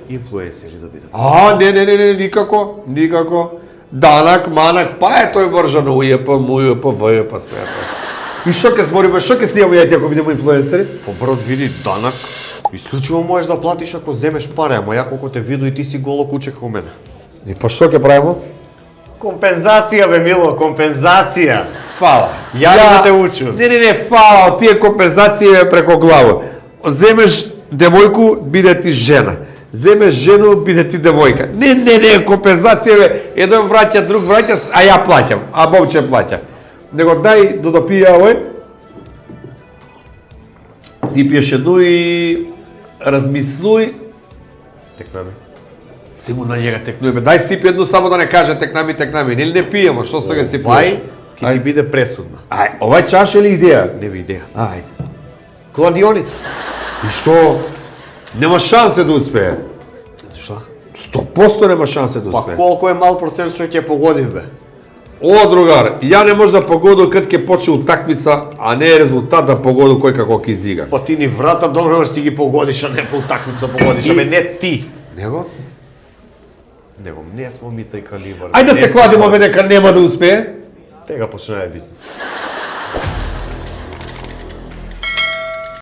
инфлуенсери да бидам. Не, никако. Данак, манак, па е тој вржано УЈП, МУЈП, ВЈП, све. И што ќе збориме, што ќе снимаме јајте ако бидеме инфлуенсери? По брат види данак, исклучиво можеш да платиш ако земеш пари, ама ја колку те виду и ти си голо куче како мене. И па што ќе правиме? Компензација бе Мило, компензација. Фала. Ја да те учу. Не, фала, тие компензации е преко глава. Земеш девојку, биде ти жена. Земеш жену, биде ти девојка. Не, компензација е еден враќа, друг враќа, а ја плаќам, а момче плаќа. Него дај да допија овој. Си пиеш едно и размислуј. Текнами. Сигурно на njega текнуеме. Дај сипи едно само да не каже текнами, нели не пиеме, што сега си пиеш? Вај ќе ти биде пресудна. Ај, овај чаш или идеја? Не би идеја. Ајде. Кладионица. И што? Нема шансе да успее. Зашто? 100% нема шансе да Па успее. колку е мал процент што ќе погодив бе? О, другар, ја не може да погоду кад ќе почне утакмица, а не е резултат да погоду кој како ќе изига. Па ти ни врата добро можеш си ги погодиш, а не по утакмица погодиш, абе не ти. Него? Него не смо ми тај калибар. Ајде да се кладимо дека нема да успее. Тега почнува бизнес.